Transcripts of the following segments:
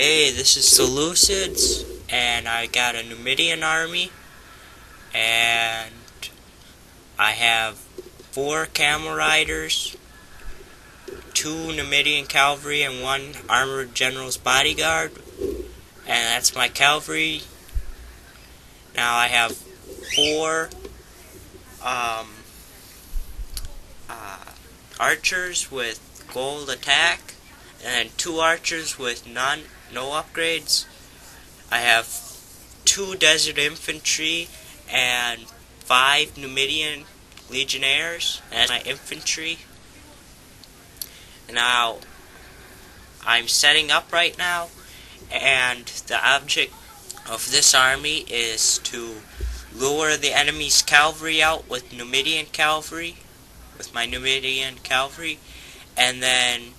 Hey, this is the Lucids, and I got a Numidian army, and I have 4 camel riders, 2 Numidian cavalry, and 1 armored general's bodyguard, and that's my cavalry. Now I have 4 archers with gold attack, and 2 archers with no upgrades. I have 2 desert infantry and 5 Numidian legionnaires as my infantry. Now I'm setting up right now, and the object of this army is to lure the enemy's cavalry out with my Numidian cavalry, and then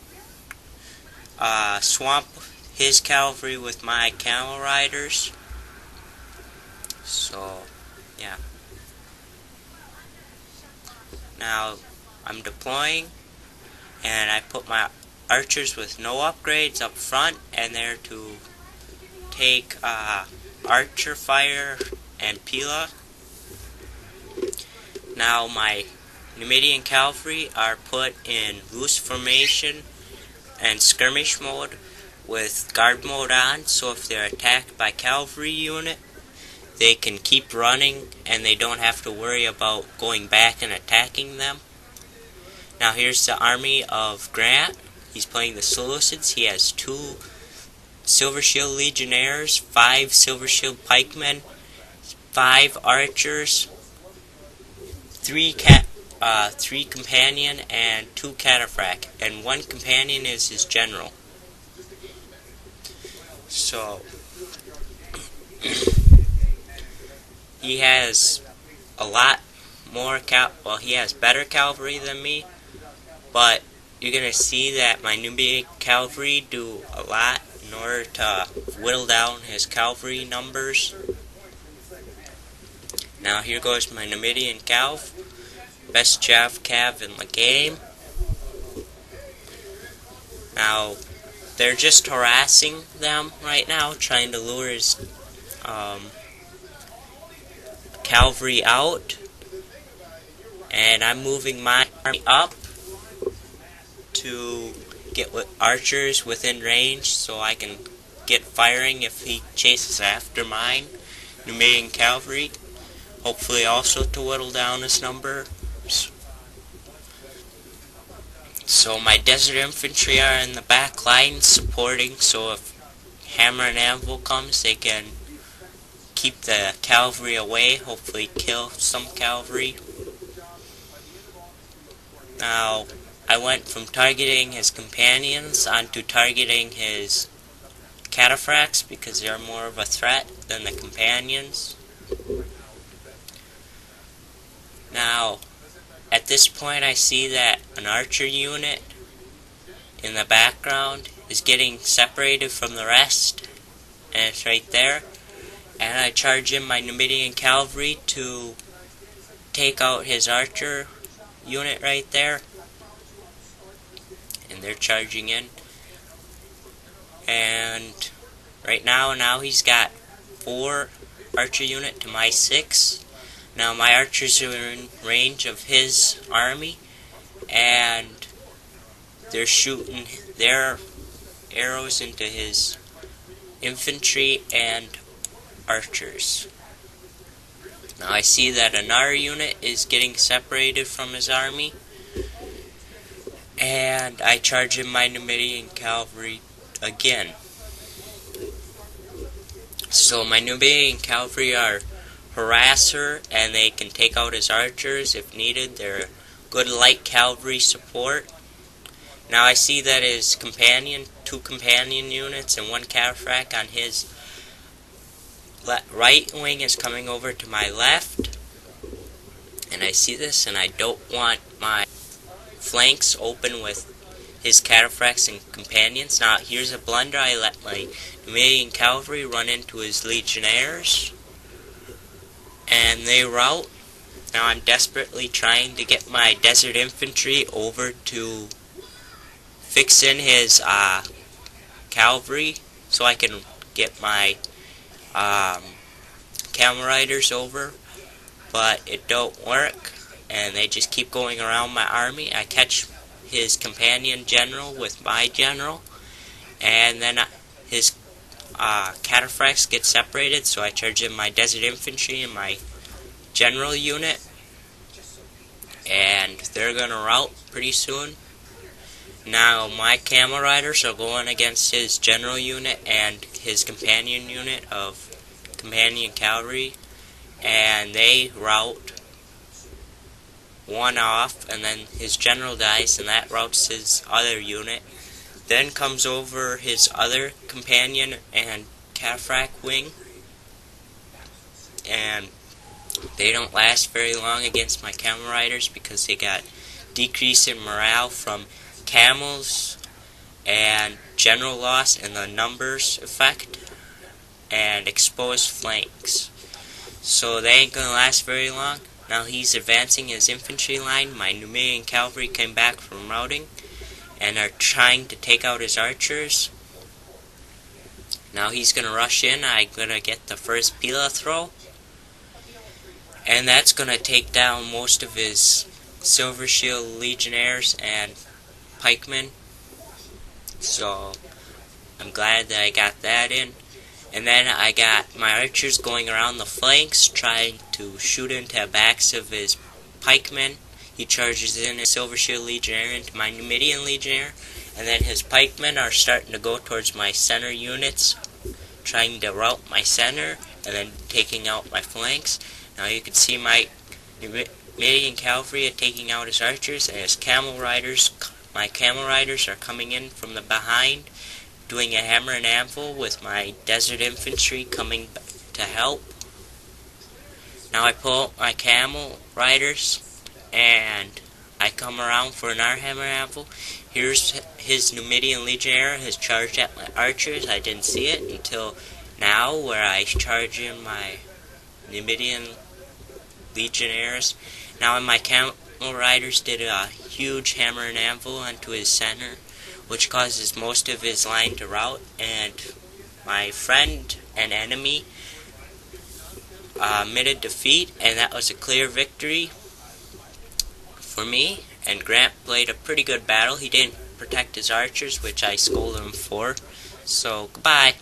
swamp his cavalry with my camel riders. So, yeah. Now, I'm deploying, and I put my archers with no upgrades up front, and they're to take archer fire and Pila. Now, my Numidian cavalry are put in loose formation and skirmish mode with guard mode on, so if they're attacked by cavalry unit, they can keep running and they don't have to worry about going back and attacking them. Now here's the army of Grant. He's playing the Seleucids. He has 2 Silver Shield Legionnaires, 5 Silver Shield Pikemen, 5 archers, 3 companion, and 2 cataphract, and 1 companion is his general. So he has a lot more he has better cavalry than me, but you're gonna see that my Numidian cavalry do a lot in order to whittle down his cavalry numbers. Now here goes my Numidian cav, best Jav cav in the game. Now they're just harassing them right now, trying to lure his cavalry out, and I'm moving my army up to get archers within range so I can get firing if he chases after mine Numidian cavalry, hopefully also to whittle down his numbers. So my desert infantry are in the back line supporting, so if hammer and anvil comes, they can keep the cavalry away, hopefully kill some cavalry. Now, I went from targeting his companions onto targeting his cataphracts because they're more of a threat than the companions. Now, at this point I see that an archer unit in the background is getting separated from the rest, and it's right there. And I charge in my Numidian cavalry to take out his archer unit right there. And they're charging in. And right now he's got 4 archer unit to my 6. Now my archers are in range of his army, and they're shooting their arrows into his infantry and archers. Now I see that another unit is getting separated from his army, and I charge in my Numidian cavalry again. So my Numidian cavalry are harasser, and they can take out his archers if needed. They're good light cavalry support. Now I see that his 2 companion units and 1 cataphract on his right wing is coming over to my left, and I see this, and I don't want my flanks open with his cataphracts and companions. Now here's a blunder. I let my Numidian cavalry run into his legionnaires, and they rout. Now I'm desperately trying to get my desert infantry over to fix in his cavalry so I can get my camel riders over, but it don't work, and they just keep going around my army. I catch his companion general with my general, and then his cataphracts get separated, so I charge in my desert infantry and my general unit, and they're gonna rout pretty soon. Now my camel riders are going against his general unit and his companion unit of companion cavalry, and they rout one off, and then his general dies, and that routs his other unit. Then comes over his other companion and cataphract wing, and they don't last very long against my camel riders because they got decrease in morale from camels and general loss and the numbers effect and exposed flanks. So they ain't gonna last very long. Now he's advancing his infantry line. My Numidian cavalry came back from routing and are trying to take out his archers. Now he's gonna rush in. I'm gonna get the first Pila throw, and that's gonna take down most of his Silver Shield Legionnaires and pikemen. So I'm glad that I got that in. And then I got my archers going around the flanks, trying to shoot into the backs of his pikemen. He charges in his Silver Shield Legionnaire into my Numidian Legionnaire, and then his pikemen are starting to go towards my center units, trying to rout my center, and then taking out my flanks. Now you can see my Numidian cavalry are taking out his archers, and his camel riders, my camel riders are coming in from the behind, doing a hammer and anvil with my desert infantry coming to help. Now I pull out my camel riders, and I come around for another hammer and anvil. Here's his Numidian Legionnaire has charged at my archers. I didn't see it until now, where I charge in my Numidian Legionnaires. Now my camel riders did a huge hammer and anvil onto his center, which causes most of his line to rout, and my friend and enemy admitted defeat, and that was a clear victory for me. And Grant played a pretty good battle. He didn't protect his archers, which I scolded him for. So, goodbye.